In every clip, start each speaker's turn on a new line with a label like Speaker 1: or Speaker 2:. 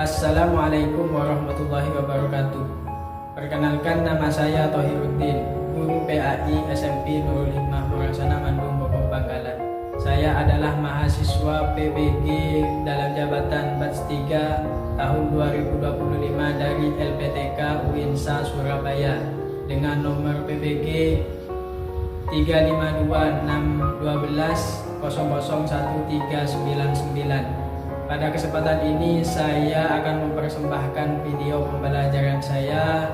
Speaker 1: Assalamualaikum warahmatullahi wabarakatuh. Perkenalkan, nama saya Thohiruddin, guru PAI SMP Nurul Hikmah Muraksana Mandung, Bogor, Bangkalan. Saya adalah mahasiswa PBG dalam jabatan Batch 3 tahun 2025 dari LPTK UINSA Surabaya dengan nomor PBG 3526112001399. Pada kesempatan ini saya akan mempersembahkan video pembelajaran saya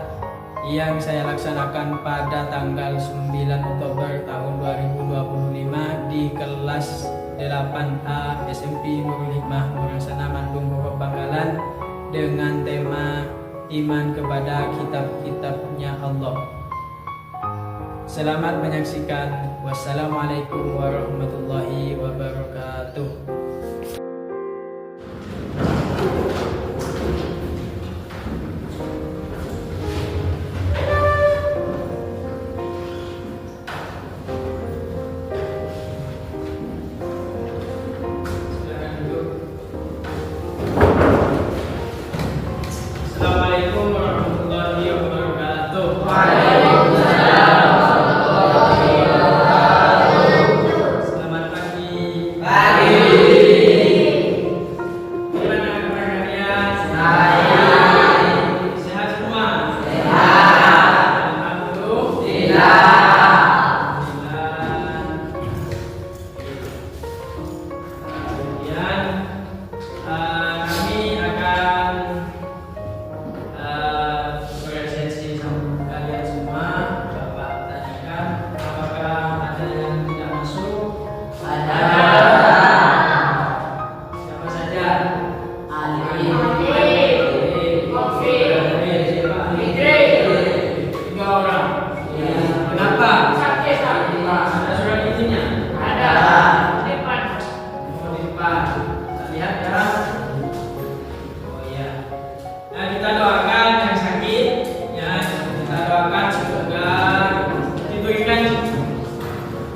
Speaker 1: yang saya laksanakan pada tanggal 9 Oktober tahun 2025 di kelas 8A SMP Nurul Hikmah Muraksana Mandung, Bogor, Bangkalan dengan tema iman kepada kitab-kitabnya Allah. Selamat menyaksikan. Wassalamualaikum warahmatullahi wabarakatuh. Assalamualaikum warahmatullahi wabarakatuh. Waalaikumsalam warahmatullahi wabarakatuh. Selamat pagi. Pagi. Gimana kabar kalian? Sehat semua? Sehat. Alhamdulillah. Kemudian kami akan presentasi sama kalian semua. Bapak tanyakan apakah ada yang tidak masuk? Ada. Siapa saja? Ali, Kofi, tiga orang. Kenapa? Sakit. Ada surat izinnya? Ada. Di depan. Oh, di depan. Lihat ya. Oh iya. Nah, kita doakan yang sakit, ya, kita doakan semoga diberikan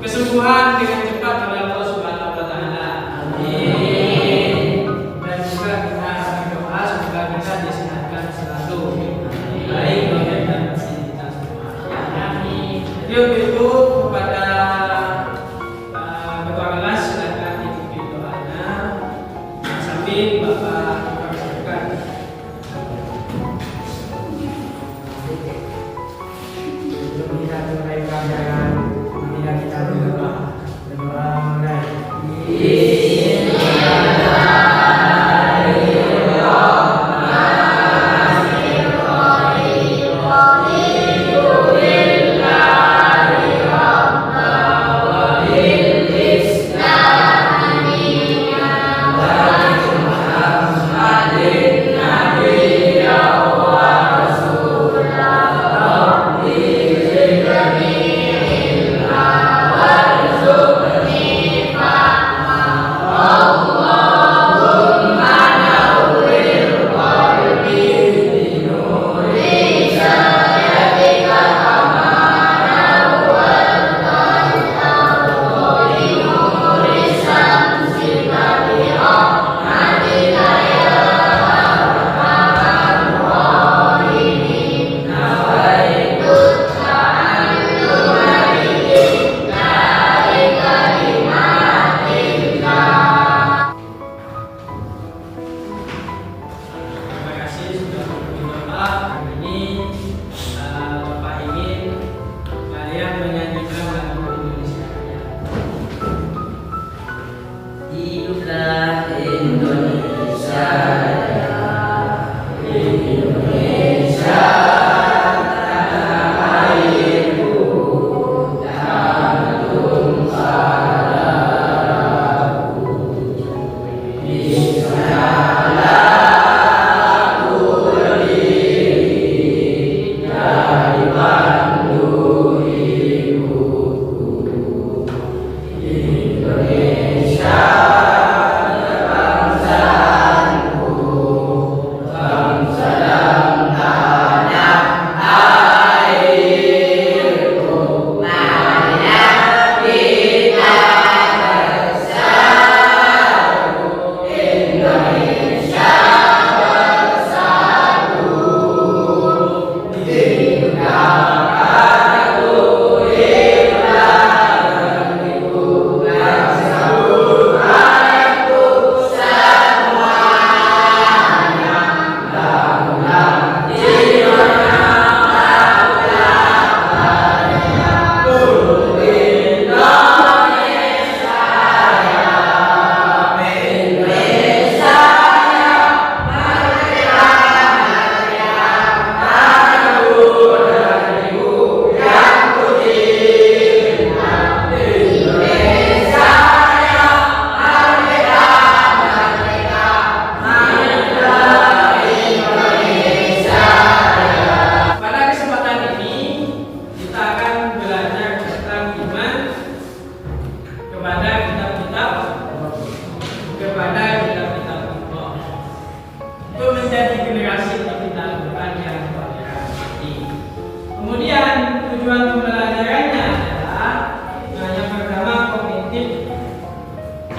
Speaker 1: kesembuhan dengan cepat oleh Allah Subhanahu wa taala. Amin. Dan juga kita berdoa semoga kita disehatkan selalu. Baik, dan kita semua. Amin. Yuk itu kepada ketua kelas, silakan ikuti doanya sambil Bapak mempersiapkan. Sebelum kita mulai pelajaran, marilah kita berdoa. Berdoa mulai.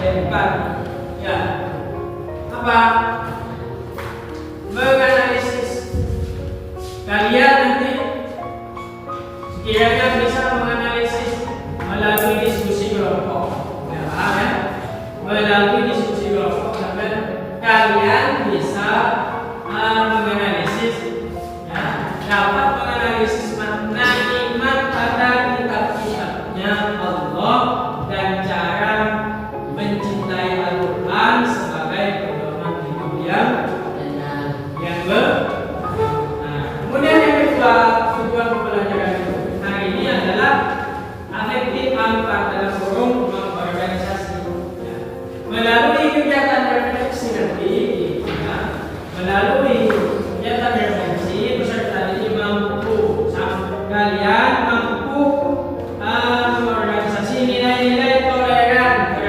Speaker 1: ayat 4. Ya. Apa? Menganalisis. Kalian nanti sekiranya bisa menganalisis melalui diskusi kelompok. Ya, paham ya? Melalui diskusi kelompok, kalian bisa menganalisis, ya, dapat menganalisis makna iman pada kitab-kitabnya Allah dan cara mencintai Al-Quran sebagai pedoman hidup yang benar. Kemudian yang kedua, tujuan pembelajaran hari ini adalah afektif manfaat dalam forum organisasi. Ya. Melalui kegiatan refleksi nanti, ya, melalui kegiatan refleksi peserta ini kalian mampu mengorganisasi nilai-nilai toleran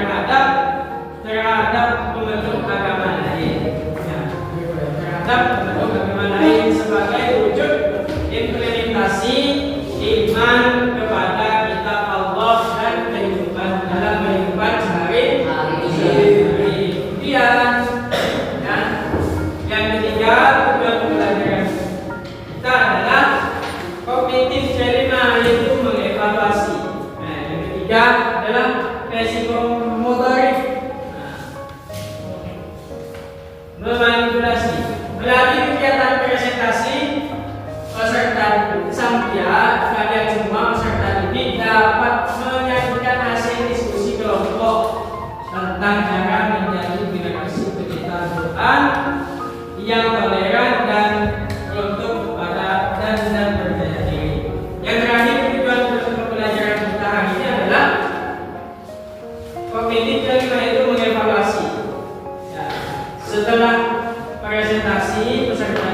Speaker 1: terhadap pemeluk agama lain, ya, terhadap pemeluk agama lain sebagai wujud implementasi iman kepada kitab Allah dan kehidupan dalam kehidupan sehari-hari. Kemudian, ya, yang ketiga, tujuan pembelajaran kita adalah kognitif kelima, yaitu mengevaluasi. Nah, yang ketiga adalah psikomotorik, memanipulasi. Melalui kegiatan presentasi peserta kalian semua peserta didik dapat menyajikan hasil diskusi kelompok tentang cara menjadi generasi pecinta Al-Quran yang toleran dan beruntung pada dan percaya diri. Yang terakhir, tujuan pembelajaran kita hari ini adalah kognitif kelima, itu mengevaluasi. Ya, setelah presentasi peserta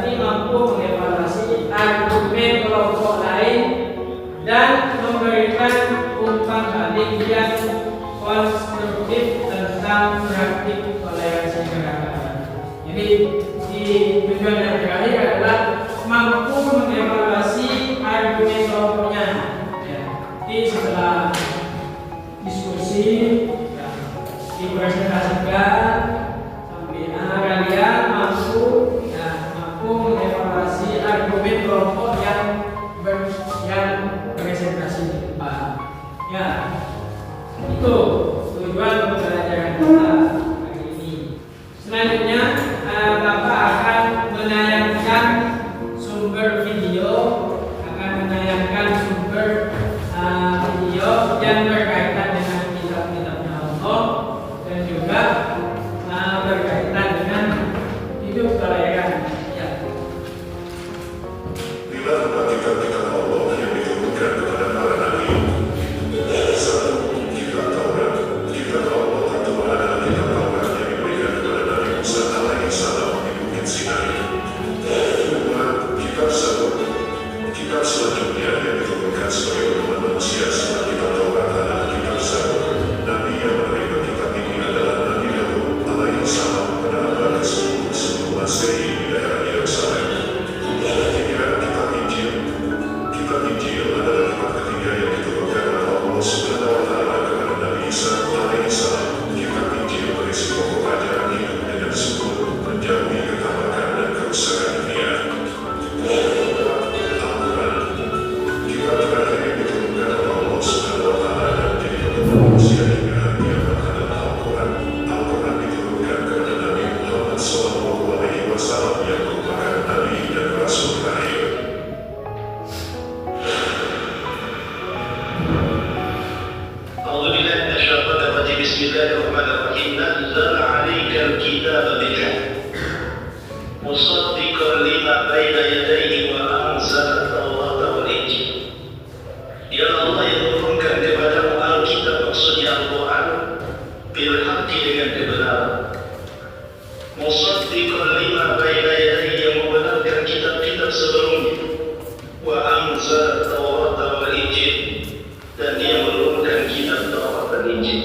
Speaker 1: ini mampu mengevaluasi argumen kelompok lain dan memberikan umpan balik yang konstruktif tentang praktik toleransi keagamaan. Jadi di tujuan yang terakhir adalah mampu mengevaluasi argumen kelompoknya. Ya, jadi setelah diskusi, ya, dipresentasikan sampai kalian mampu mengevaluasi argumen kelompok yang presentasi di depan. Ya, itu tujuan pembelajaran kita hari ini. Selanjutnya, Bapak akan menayangkan sumber video yang berkaitan dengan kitab-kitabnya Allah dan juga berkaitan dengan hidup toleran. Ya.
Speaker 2: Bila kitab-kitab Allah yang diturunkan kepada para nabi, satu, kitab Taurat. Kitab Allah tentu adalah kitab Taurat yang diberikan kepada Nabi Musa alaihissalam di Bukit Sinai. Dua, kitab Zabur. Kitab selanjutnya yang diturunkan sebagai pedoman manusia setelah kitab Taurat adalah kitab Zabur. Nabi yang menerima kitab ini adalah Nabi Daud alaihissalam pada abad ke-10 sebelum Masehi di daerah Yerusalem. Ketiga, kitab Injil. Kitab Injil adalah kitab ketiga yang diturunkan oleh Allah Subhanahu wa Ta'ala kepada Nabi Isa alaihissalam. Kitab Injil berisi pokok ajaran hidup dengan subur, menjauhi ketabakan dan kerusakan dunia. Al-Quran. Kitab terakhir yang diturunkan oleh Allah Subhanahu wa Ta'ala dan menjadi pedoman manusia hingga hari kiamat adalah Al-Quran. Al-Quran diturunkan kepada Nabi Muhammad SAW yang merupakan Nabi dan Rasul terakhir. Bismillahirrahmanirrahim. Nazzala 'alaikal kitaba bil haqq musaddiqan lima baina yadayhi wa anzala at-taurata wal injil. Ya Allah yang menurunkan kepadamu Alkitab, maksudnya Al-Quran, bil haqqi, dengan kebenaran. Musaddiqan lima baina yadayhi, yang membenarkan kitab-kitab sebelumnya. Wa anzala at-taurata wal injil, dan dia menurunkan kitab Taurat dan Injil.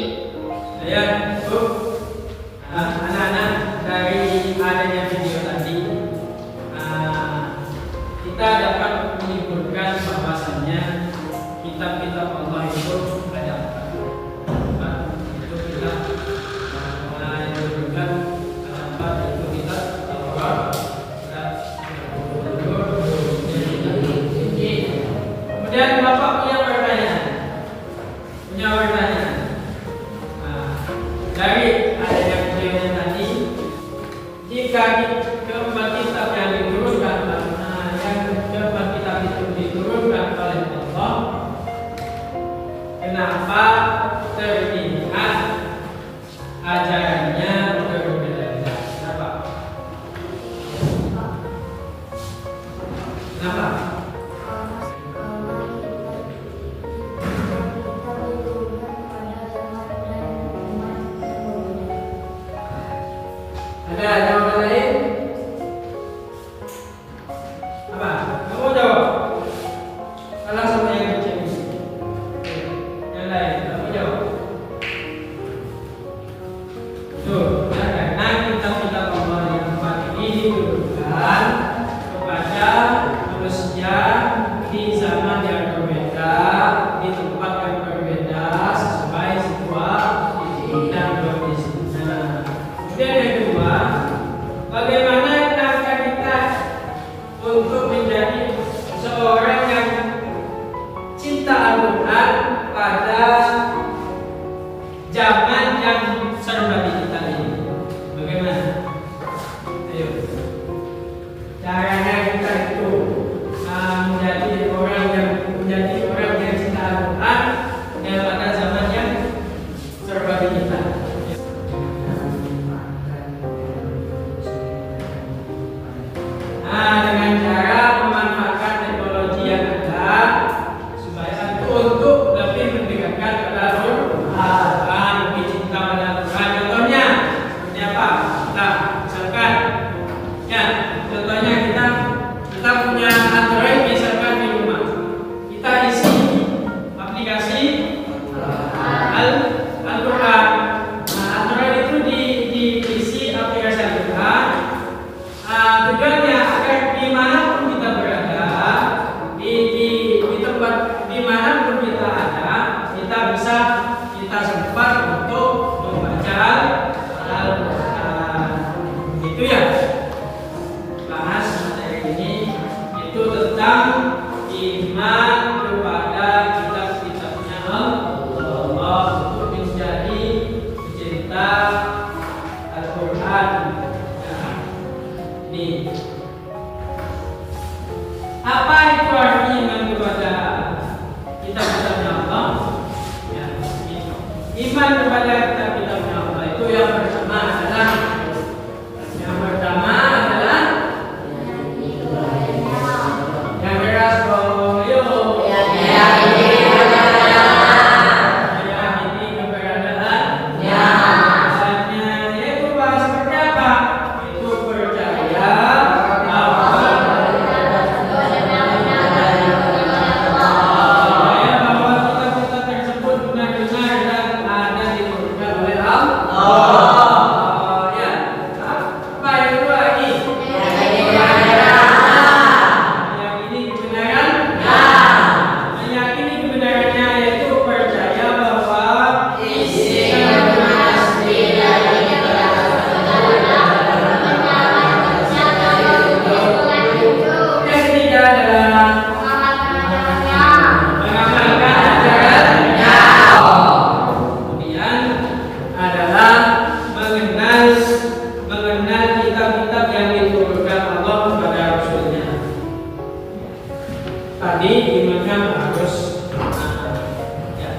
Speaker 1: Ya, Bu, anak-anak, dari adanya video tadi, kita dapat menyimpulkan bahwasannya kitab-kitab Allah itu ada 4. zaman yang serba digital ini. Bagaimana? Ayo. Caranya kita itu menjadi orang yang cinta Al-Quran pada zaman yang serba digital. Dengan cara memanfaatkan teknologi yang ada supaya untuk lebih mendekatkan kepada Al-Quran, lebih cinta pada Al-Quran. Contohnya seperti apa? Nah, misalkan, ya, contohnya kita punya Android misalkan di rumah, kita isi aplikasi Al-Quran. Nah, Android itu diisi aplikasi Al-Quran. Tujuannya agar dimanapun kita berada, di tempat dimanapun kita ada, kita sempat untuk membaca Al-Quran. Itu ya, bahas materi ini itu tentang iman kepada kitab-kitabnya Allah untuk menjadi pecinta Al-Quran. Ini apa itu arti iman kepada kitab-kitabnya Allah? Ya, iman kepada kitab-kitabnya Allah itu yang pertama adalah yang keras ngomong yuk. Ini keberadaan. Yaitu bahas seperti apa? Itu percaya bahwa kitab-kitab tersebut benar-benar dan ada diturunkan oleh Allah. Ya. Apa yang kedua lagi? Meyakini kebenaran. Meyakini kebenarannya yaitu percaya bahwa yang ketiga adalah mengamalkan ajarannya. Kemudian adalah mengenal kitab-kitab yang diturunkan Allah kepada Rasulnya. Tadi imannya harus ya.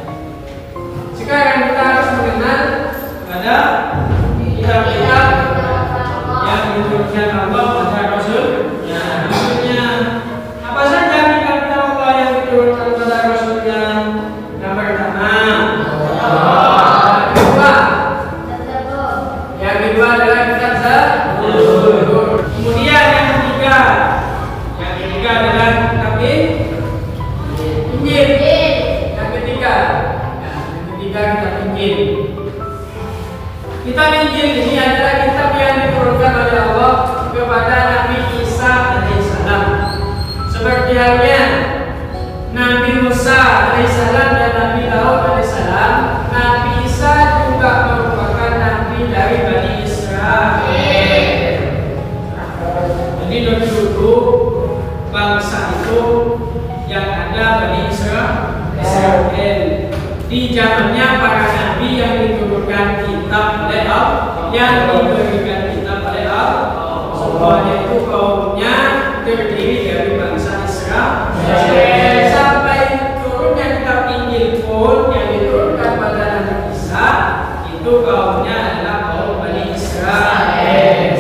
Speaker 1: Sekarang kita harus mengenal pada kitab-kitab yang diturunkan Allah kepada Rasulnya. Maksudnya apa saja kitab-kitab Allah yang diturunkan kepada Rasulnya? Yang pertama, yang kedua adalah kitab Zabur. Kemudian yang ketiga adalah kitab Injil. Yang ketiga kitab Injil. Kitab Injil ini adalah kitab yang diturunkan oleh Allah kepada Nabi Isa alaihissalam. Seperti halnya Nabi Musa alaihissalam dan Nabi Daud alaihissalam, Nabi Isa juga merupakan nabi dari Bani Israel. Jadi dulu bangsa itu yang ada Bani Israel. Di zamannya para nabi yang diturunkan kitab oleh Allah, yang diberikan kitab oleh Allah, semuanya itu kaumnya terdiri dari bangsa Israel. Sampai turunnya kitab Injil pun yang diturunkan pada Nabi Isa itu kaumnya adalah kaum Bani Israel.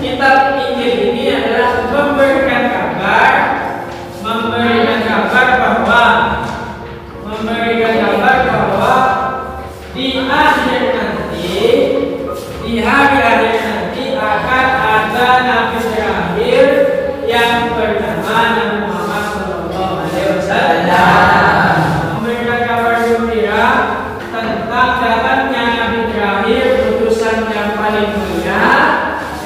Speaker 1: Kitab Injil ini adalah memberikan kabar bahwa di hari akhir nanti akan ada nabi terakhir yang bernama Nabi Muhammad SAW. Memberikan kabar gembira tentang datangnya nabi terakhir, utusan yang paling mulia,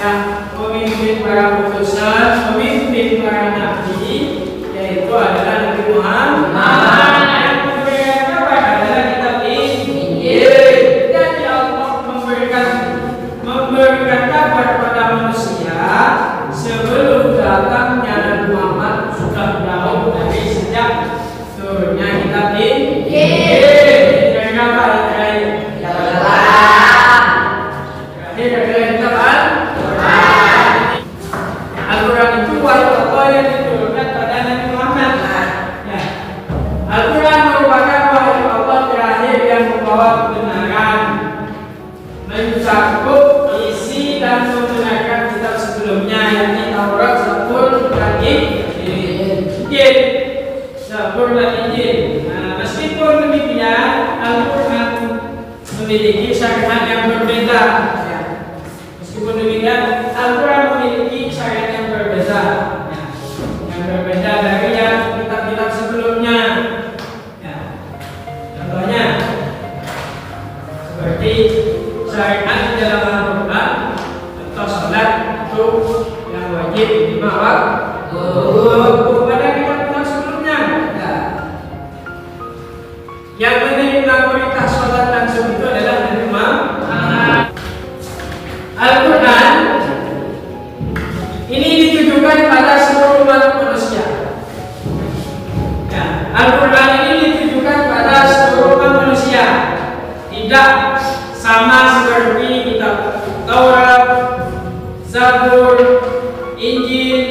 Speaker 1: yang memimpin para utusan, memimpin para nabi, yaitu adalah Nabi Muhammad. Yang memberikan kabar adalah kitab Injil. Jadi Allah memberikan kabar kepada manusia sebelum datangnya Nabi Muhammad sudah jauh dari sejak turunnya kitab Injil. Karena membawa kebenaran, mencakup isi dan membenarkan kitab sebelumnya, yakni Taurat, Zabur, dan Injil. Zabur dan Injil. Nah, meskipun demikian, Al-Quran memiliki syariat yang berbeda. Ya. Meskipun demikian, Al-Quran memiliki syariat yang berbeda. Ya. Yang berbeda dari yang kitab-kitab sebelumnya. Ya. Contohnya, seperti syariat di dalam Al-Quran atau sholat itu yang wajib 5 waktu pada kitab-kitab sebelumnya. Ya. Yang menerima perintah sholat langsung itu adalah Nabi Muhammad. Al-Quran ini ditujukan pada seluruh umat manusia. Ya, Al-Quran ini ditujukan pada seluruh umat manusia. Tidak sama seperti kitab Taurat, Zabur, Injil,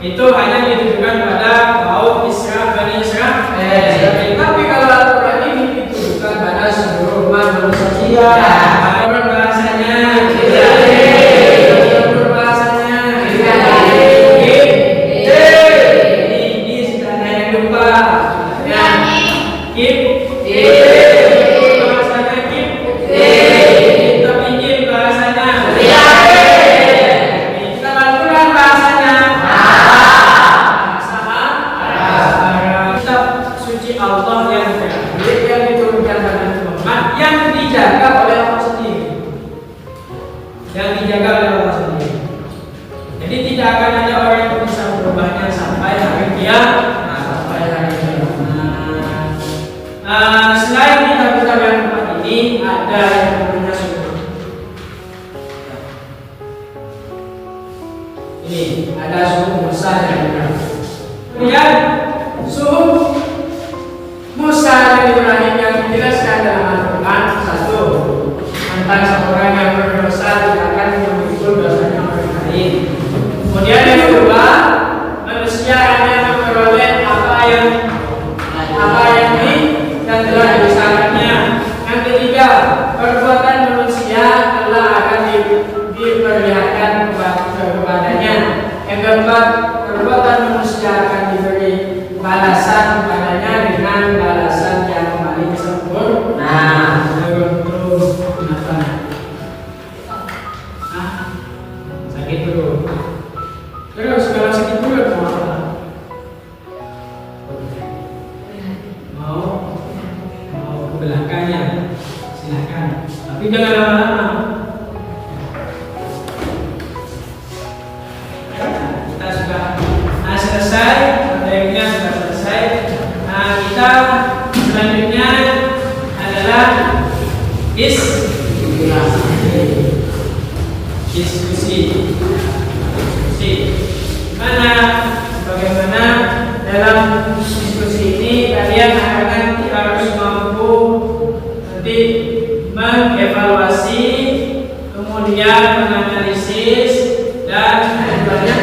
Speaker 1: itu hanya ditujukan pada kaum Bani Israel. Tapi kalau Al-Quran ini ditujukan pada seluruh umat manusia. Orang bahasanya bahasanya ini sudah ada yang lupa. Ya, selain kitab-kitab yang empat ini ada yang namanya suhuf. Ini ada suhuf Musa dan Ibrahim. Kemudian suhuf Musa dan Ibrahim yang dijelaskan dalam Al-Quran, satu, tentang seorang yang berdosa tidak akan memikul dosanya orang lain. Kemudian yang kedua, manusia hanya memperoleh apa yang ini dan telah disyaratnya. Yang ketiga, perbuatan manusia Allah akan diperlihatkan kepadanya. Yang keempat, perbuatan manusia akan diberi balasan kepadanya dengan balasan yang paling sempurna. Sakit perut. Terus kalau sakit perut mau apa? Mau ke belakangnya, silakan. Tapi jangan lama-lama. Kita sudah selesai, materinya sudah selesai. Kita selanjutnya adalah diskusi. Bagaimana dalam diskusi ini kalian akan harus mampu nanti mengevaluasi, kemudian menganalisis, dan banyak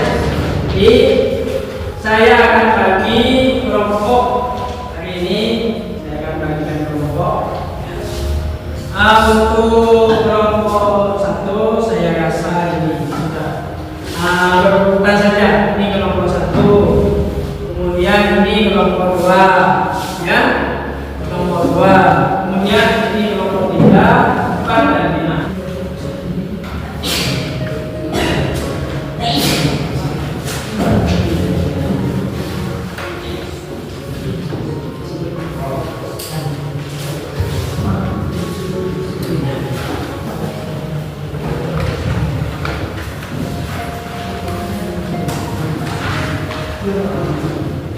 Speaker 1: saya akan bagi kelompok. Hari ini saya akan bagikan kelompok. Untuk kelompok satu saya rasa ini sudah berurutan saja. Ini kelompok satu, kemudian ini kelompok dua, ya, kelompok dua, kemudian ini kelompok tiga, empat, dan lima.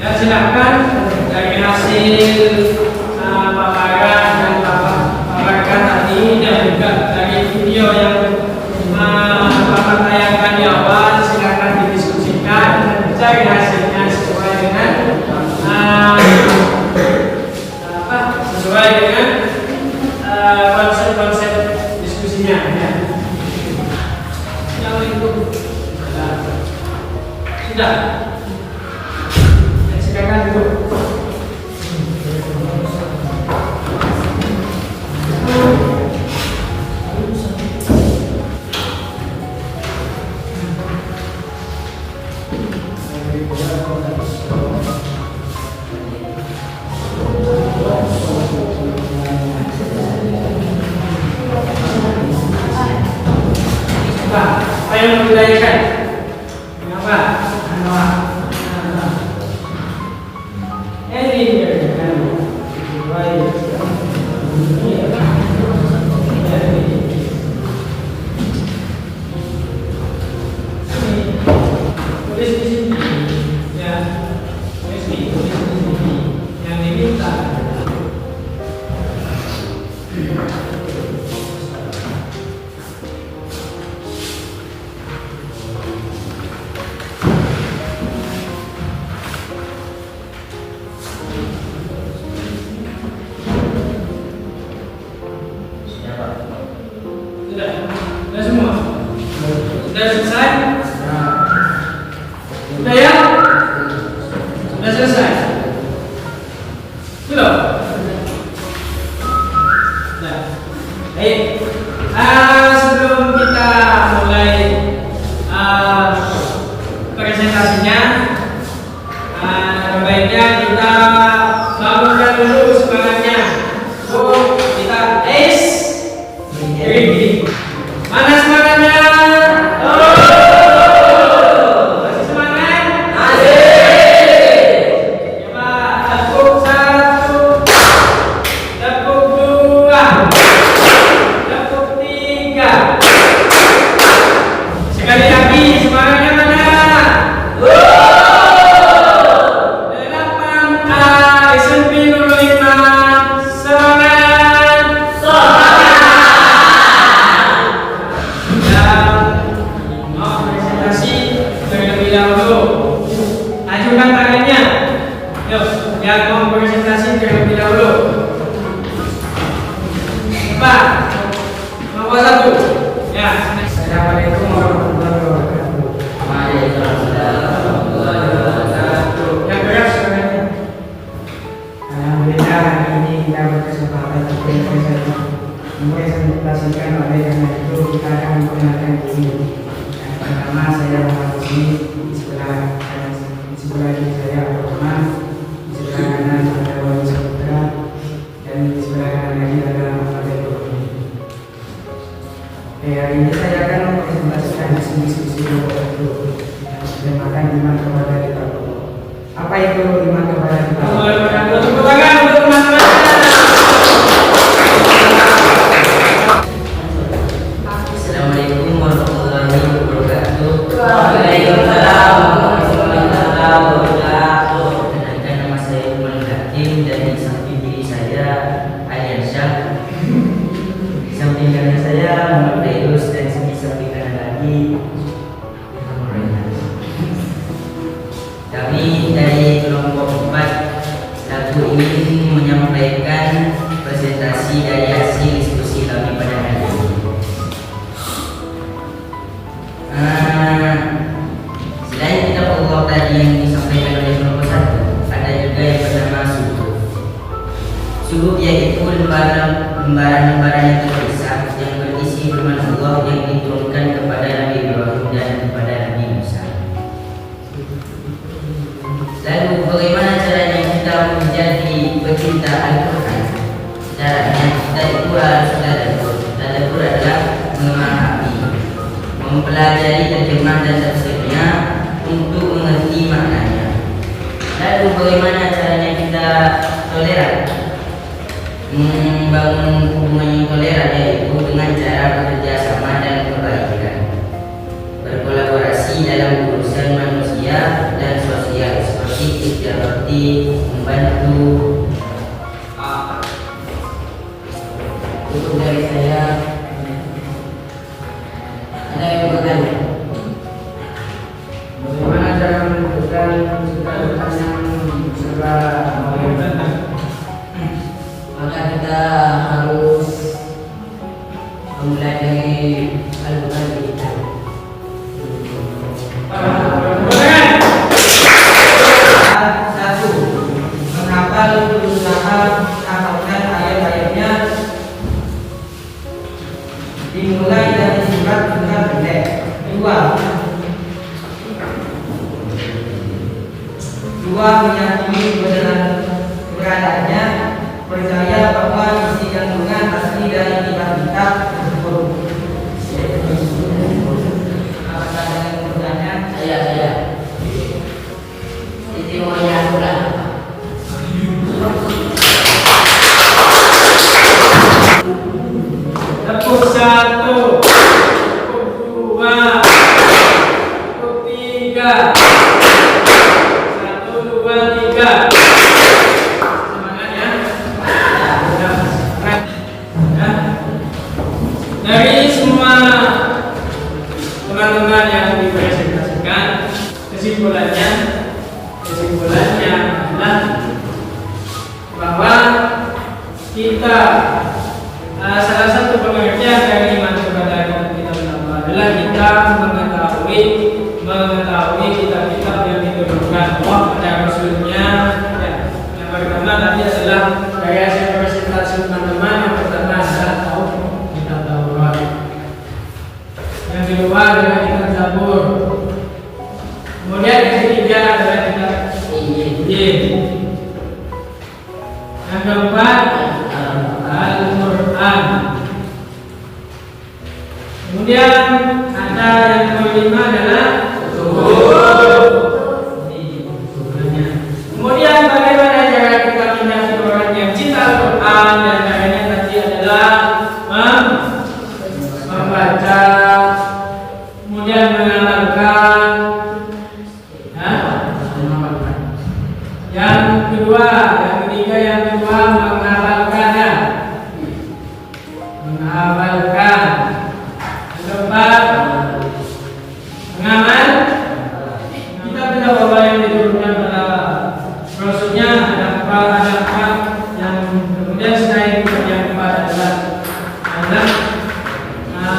Speaker 1: Ya, silakan dari hasil paparan dan paparkan tadi dan juga dari video yang Bapak tayangkan di awal, silakan didiskusikan dan cari hasilnya sesuai dengan konsep-konsep diskusinya. Ya. Yang itu sudah. Silakan dulu. yang membudayakan. Kenapa? Ini kan. Tulis di sini. Ya. Tulis di sini. Yang diminta. Sudah semua? Sudah selesai? Sudah ya? Sudah selesai? Belum? Sudah. Baik. Sebelum kita mulai presentasinya, baiknya kita bangunkan dulu semangatnya. Kita ready. Mana semangatnya? Masih semangat? Masih. Coba tepuk 1, tepuk 2, tepuk 3. Sekali lagi semangatnya mana? 8A SMP 05 semangat. Mau presentasi terlebih dahulu. Ajukan tangannya. Yuk, yang mau presentasi terlebih dahulu. Pak, nomor 1. Ya. Assalamualaikum warahmatullahi wabarakatuh. Waalaikumsalam warahmatullahi wabarakatuh. Yang keras suaranya. Alhamdulillah hari ini kita berkesempatan untuk mempresentasikan, oleh karena itu kita akan memperkenalkan diri. Yang pertama saya Muhammad Husni, di sebelah kiri saya Abdurrahman, di sebelah kanan ada Wali Saputra, dan di sebelah kanan lagi ada Muhammad Ibrahim. Oke, hari ini saya akan mempresentasikan diskusi itu yang dinamakan iman kepada kita. Apa itu iman kepada kita? Tepuk tangan untuk teman-teman.
Speaker 3: Assalamualaikum warahmatullahi wabarakatuh. Waalaikumsalam warahmatullahi wabarakatuh. Perkenalkan, nama saya Umar Hakim, dan di samping kiri saya Aliansyah. Di samping kanan saya Muhammad Fairuz, dan di samping kanan lagi kami dari kelompok 4 selaku ingin menyampaikan presentasi dari hasil diskusi kami pada hari ini. Selain kitab Allah tadi yang disampaikan oleh kelompok 1, ada juga yang bernama suhuf. Suhuf yaitu lembaran-lembaran yang terpisah yang berisi firman Allah yang diturunkan kepada Nabi Ibrahim dan kepada Nabi Musa. Lalu bagaimana caranya kita menjadi pecinta Al-Quran? Caranya kita itu harus tadabbur. Tadabbur adalah memahami, mempelajari terjemah dan tafsirnya untuk mengerti maknanya. Lalu bagaimana caranya kita toleran? Membangun hubungan yang toleran yaitu dengan cara bekerja sama dan kebaikan, berkolaborasi dalam urusan manusia dan sosial seperti istiarati, membantu. Untuk dari saya, ada yang bertanya,
Speaker 1: Bagaimana cara menentukan kedudukan yang serba
Speaker 3: maka kita harus mempelajari Al-Quran kita.
Speaker 1: Satu, menghafal berusaha hafalkan ayat-ayatnya dimulai dari surat hingga pendek. Dua, meyakini keberadaannya, percaya bahwa isi kandungan asli dari kitab tersebut. Tepuk 1, tepuk 2, tepuk 3. 1, 2, 3. Semangat ya. Ya. Dari semua teman-teman yang dipresentasikan, kesimpulannya adalah bahwa kita salah satu pengertian dari iman kepada kitab Allah adalah kita mengetahui kitab-kitab yang diturunkan Allah pada Rasulnya. Ya, yang pertama tadi adalah dari hasil presentasi teman-teman. Yang pertama adalah tahu kitab Taurat. Yang kedua adalah kitab Zabur. Kemudian yang ketiga adalah kitab Injil. Yang keempat Al-Quran. Kemudian ada yang kelima adalah kemudian bagaimana cara kita menjadi orang yang cinta Al-Quran? Dan caranya tadi adalah membaca, kemudian mengamalkan. Yang kedua menghafalkan. Yang keempat mengamal. Kita tidak bahwa yang diturunkan pada Rasulnya ada empat yang kemudian selain yang keempat adalah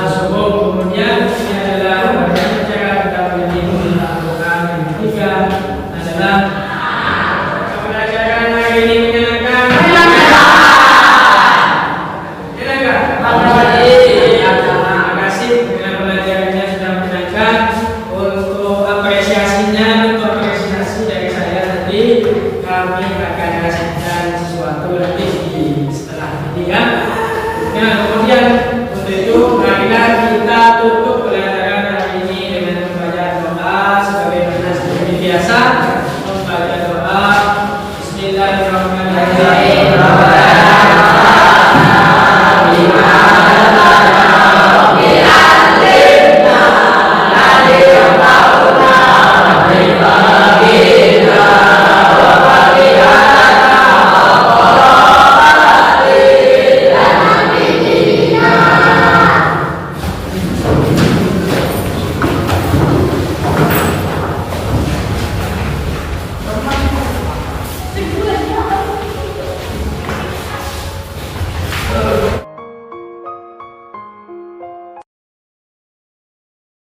Speaker 1: subuh. Kemudian ini adalah bagaimana cara kita menjadi Al-Quran. Yang ketiga adalah pembelajaran hari ini menyenangkan. Terima kasih dengan pelajarannya sudah menyenangkan. Untuk apresiasi dari saya nanti kami akan kasihkan sesuatu nanti setelah ini ya. Nah, kemudian